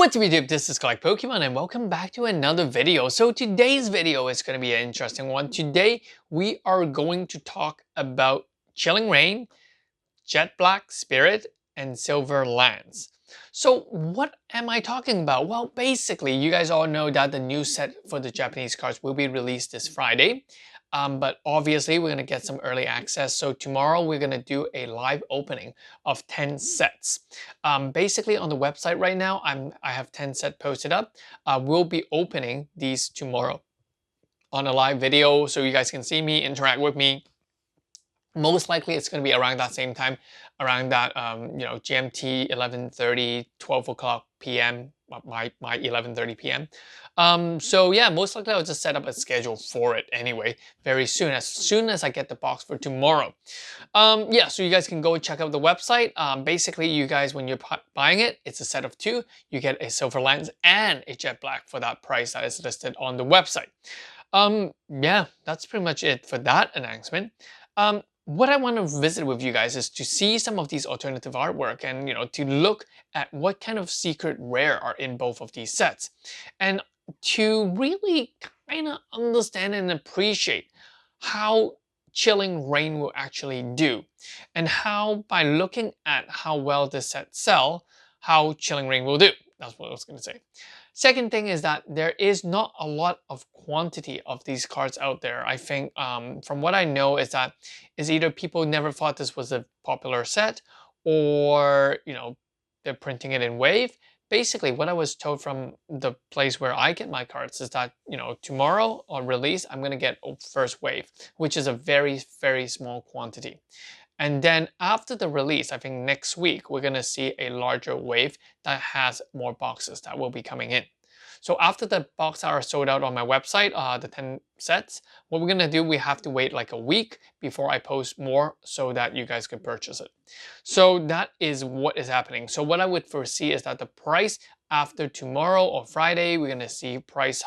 What's up YouTube, this is Collect Pokemon and welcome back to another video. So today's video is going to be an interesting one. Today we are going to talk about Chilling Reign, Jet Black Spirit, and Silver Lance. So what am I talking about? Well, basically, you guys all know that the new set for the Japanese cards will be released this Friday. But obviously, we're going to get some early access. So tomorrow, we're going to do a live opening of 10 sets. Basically, on the website right now, I have 10 sets posted up. We'll be opening these tomorrow on a live video so you guys can see me, interact with me. Most likely it's going to be around that same time, around that GMT 11:30, 12 o'clock p.m. my 11:30 p.m. So yeah, most likely I'll just set up a schedule for it anyway very soon as I get the box for tomorrow. Yeah, so you guys can go check out the website. Basically, you guys, when you're buying it, it's a set of two. You get a Silver Lance and a Jet Black for that price that is listed on the website. Yeah, that's pretty much it for that announcement. What I want to visit with you guys is to see some of these alternative artwork and, to look at what kind of secret rare are in both of these sets. And to really kind of understand and appreciate how Chilling Reign will actually do. And how, by looking at how well this set sell, how Chilling Reign will do. That's what I was going to say. Second thing is that there is not a lot of quantity of these cards out there. I think from what I know is that is either people never thought this was a popular set or, they're printing it in wave. Basically, what I was told from the place where I get my cards is that, tomorrow on release, I'm going to get a first wave, which is a very, very small quantity. And then after the release, I think next week, we're going to see a larger wave that has more boxes that will be coming in. So after the boxes are sold out on my website, the 10 sets, what we're going to do, we have to wait like a week before I post more so that you guys can purchase it. So that is what is happening. So what I would foresee is that the price after tomorrow or Friday, we're going to see price,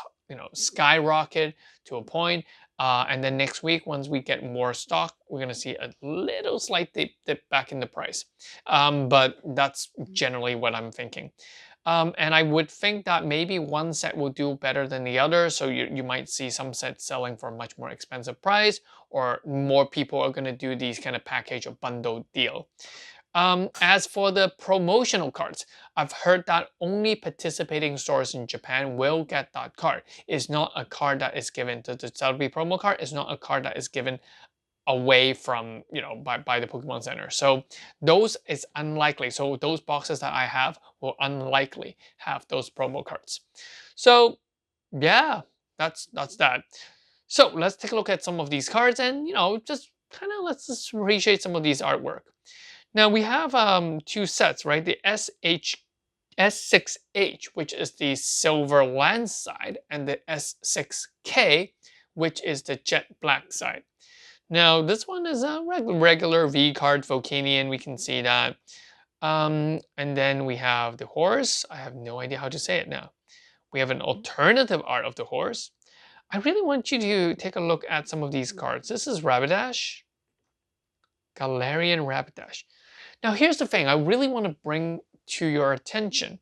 skyrocket to a point. And then next week, once we get more stock, we're going to see a little slight dip back in the price. But that's generally what I'm thinking. And I would think that maybe one set will do better than the other. So you might see some sets selling for a much more expensive price, or more people are going to do these kind of package or bundle deal. As for the promotional cards, I've heard that only participating stores in Japan will get that card. It's not a card that is given to the Celebi promo card. It's not a card that is given away from, by the Pokemon Center. So those is unlikely. So those boxes that I have will unlikely have those promo cards. So yeah, that's that. So let's take a look at some of these cards and, let's just appreciate some of these artwork. Now we have two sets, right? The S6H, which is the Silver Lance side, and the S6K, which is the Jet Black side. Now this one is a regular V card, Volcanion, we can see that. And then we have the horse. I have no idea how to say it now. We have an alternative art of the horse. I really want you to take a look at some of these cards. This is Rapidash, Galarian Rapidash. Now here's the thing I really want to bring to your attention.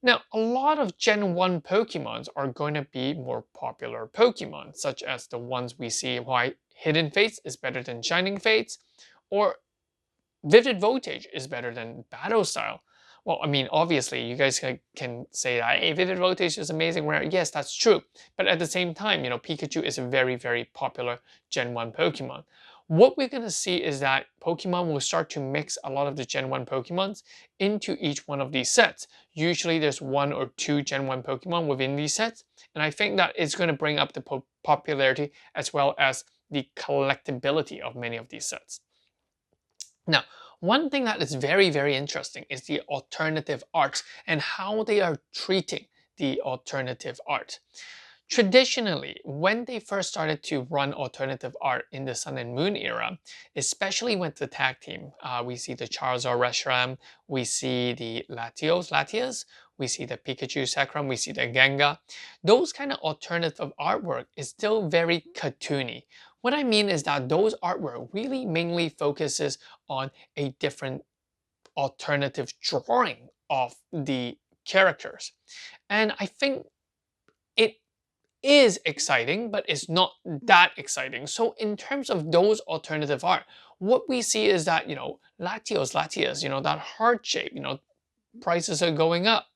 Now, a lot of Gen 1 Pokemons are going to be more popular Pokemon, such as the ones we see why Hidden Fates is better than Shining Fates, or Vivid Voltage is better than Battle Style. Well, I mean, obviously, you guys can say that, hey, Vivid Voltage is amazing rare. Yes, that's true. But at the same time, Pikachu is a very, very popular Gen 1 Pokemon. What we're going to see is that Pokemon will start to mix a lot of the Gen 1 Pokemons into each one of these sets. Usually there's one or two Gen 1 Pokemon within these sets, and I think that it's going to bring up the popularity as well as the collectability of many of these sets. Now, one thing that is very, very interesting is the alternative arts and how they are treating the alternative art. Traditionally, when they first started to run alternative art in the Sun and Moon era, especially with the tag team, we see the Charizard Reshiram, we see the Latias, we see the Pikachu Zekrom, we see the Gengar. Those kind of alternative artwork is still very cartoony. What I mean is that those artwork really mainly focuses on a different alternative drawing of the characters. And I think it is exciting, but it's not that exciting. So in terms of those alternative art, what we see is that, Latios, that heart shape, prices are going up.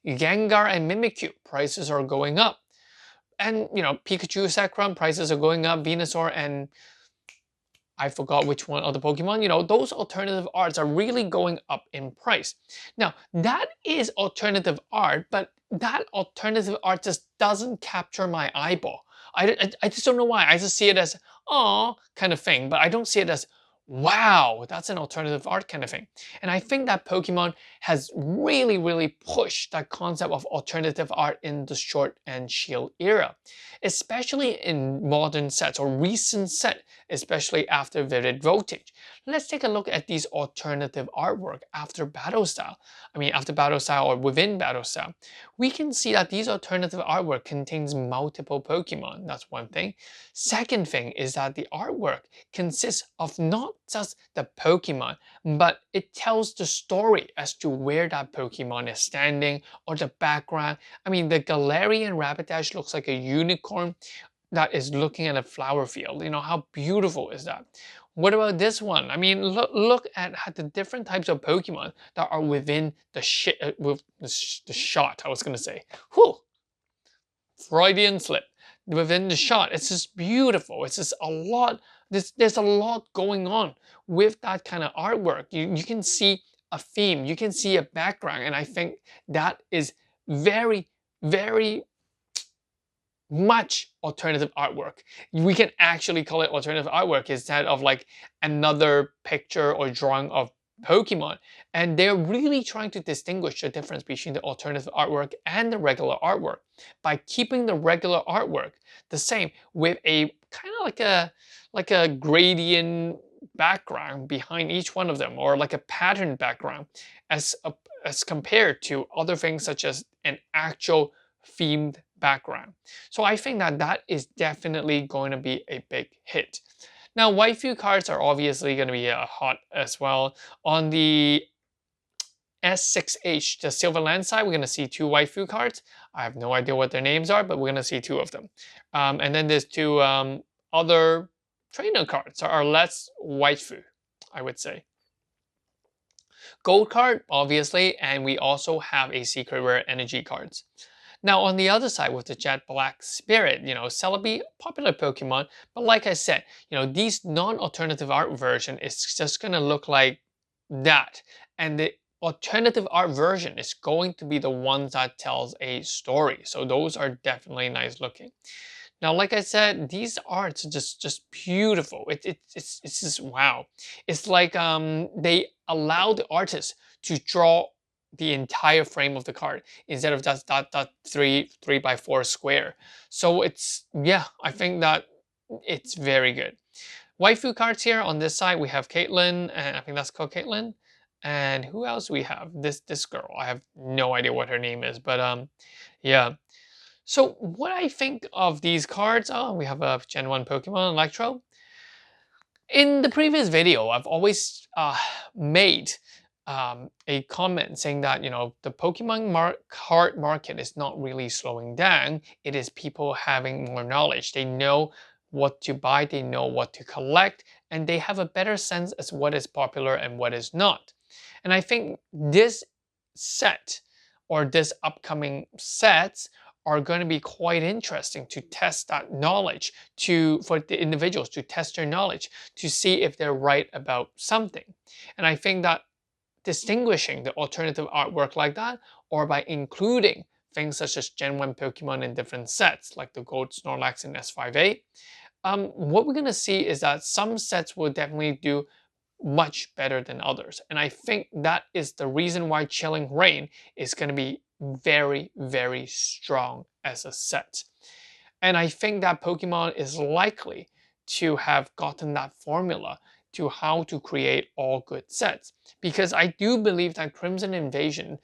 Gengar and Mimikyu, prices are going up. And, Pikachu, Zekrom, prices are going up. Venusaur and I forgot which one of the Pokemon, those alternative arts are really going up in price. Now, that is alternative art, but that alternative art just doesn't capture my eyeball. I just don't know why. I just see it as, aw, kind of thing, but I don't see it as, wow, that's an alternative art kind of thing. And I think that Pokemon has really, really pushed that concept of alternative art in the Sword and Shield era, especially in modern sets or recent set, especially after Vivid Voltage. Let's take a look at these alternative artwork after Battle Style. After Battle Style or within Battle Style. We can see that these alternative artwork contains multiple Pokemon. That's one thing. Second thing is that the artwork consists of not just the Pokemon, but it tells the story as to where that Pokemon is standing or the background. The Galarian Rapidash looks like a unicorn that is looking at a flower field. How beautiful is that? What about this one? Look at the different types of Pokemon that are within the shot. I was gonna say, whew, Freudian slip. Within the shot, it's just beautiful. It's just a lot. There's a lot going on with that kind of artwork. You can see a theme. You can see a background, and I think that is very, very much alternative artwork. We can actually call it alternative artwork instead of like another picture or drawing of Pokemon. And they're really trying to distinguish the difference between the alternative artwork and the regular artwork by keeping the regular artwork the same with a kind of like a gradient background behind each one of them, or like a pattern background as compared to other things such as an actual themed background. So I think that is definitely going to be a big hit. Now, waifu cards are obviously going to be hot as well. On the S6H, the Silverland side, we're going to see 2 waifu cards. I have no idea what their names are, but we're going to see 2 of them. And then there's 2 other trainer cards that are less waifu, I would say. Gold card, obviously, and we also have a secret rare energy cards. Now, on the other side with the Jet Black Spirit, Celebi, popular Pokemon, but like I said, these non-alternative art version is just going to look like that. And the alternative art version is going to be the ones that tells a story. So those are definitely nice looking. Now, like I said, these arts are just beautiful. It's just wow. It's like they allow the artist to draw the entire frame of the card instead of just that 3x4 square. So it's, yeah, I think that it's very good. Waifu cards here on this side, we have Caitlyn, and I think that's called Caitlyn. And who else we have? This girl. I have no idea what her name is, but yeah. So what I think of these cards, we have a Gen 1 Pokemon, Electro. In the previous video, I've always made a comment saying that, the Pokemon card market is not really slowing down. It is people having more knowledge. They know what to buy, they know what to collect, and they have a better sense as what is popular and what is not. And I think this set or this upcoming sets are going to be quite interesting to test that knowledge, for the individuals to test their knowledge, to see if they're right about something. And I think that distinguishing the alternative artwork like that, or by including things such as Gen 1 Pokemon in different sets, like the Gold Snorlax in S5A, what we're going to see is that some sets will definitely do much better than others. And I think that is the reason why Chilling Reign is going to be very, very strong as a set. And I think that Pokemon is likely to have gotten that formula to how to create all good sets. Because I do believe that Crimson Invasion,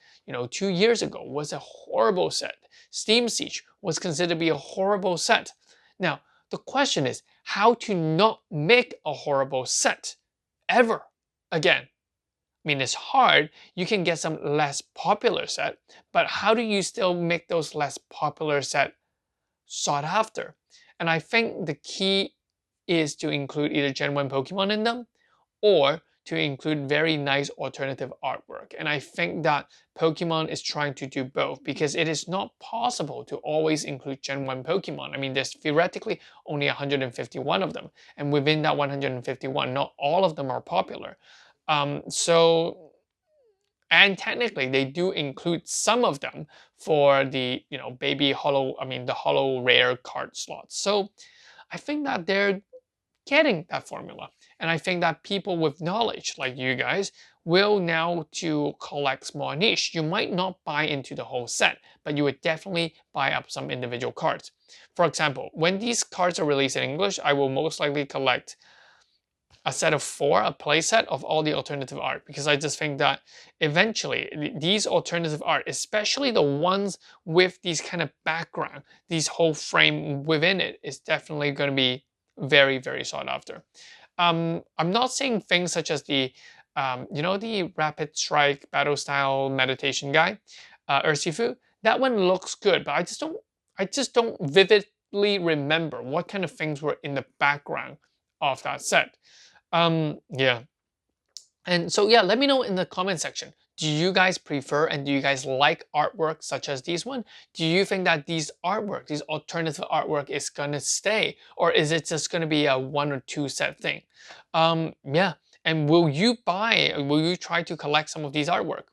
2 years ago was a horrible set. Steam Siege was considered to be a horrible set. Now, the question is how to not make a horrible set ever again. mean, it's hard. You can get some less popular set, but how do you still make those less popular set sought after? And I think the key is to include either Gen 1 Pokemon in them, or to include very nice alternative artwork. And I think that Pokemon is trying to do both, because it is not possible to always include Gen 1 Pokemon. I mean, there's theoretically only 151 of them. And within that 151, not all of them are popular. And technically they do include some of them for the, baby hollow, the hollow rare card slots. So I think that they're getting that formula. And I think that people with knowledge like you guys will now to collect more niche. You might not buy into the whole set, but you would definitely buy up some individual cards. For example, when these cards are released in English, I will most likely collect a set of 4, a playset of all the alternative art, because I just think that eventually these alternative art, especially the ones with these kind of background, these whole frame within it, is definitely going to be very, very sought after. I'm not saying things such as the, the Rapid Strike Battle Style Meditation guy, Urshifu. That one looks good, but I just don't vividly remember what kind of things were in the background of that set. Yeah. And so, yeah, let me know in the comment section. Do you guys prefer and do you guys like artwork such as these one? Do you think that these artwork, these alternative artwork is gonna stay? Or is it just gonna be a 1 or 2 set thing? Yeah. And will you try to collect some of these artwork?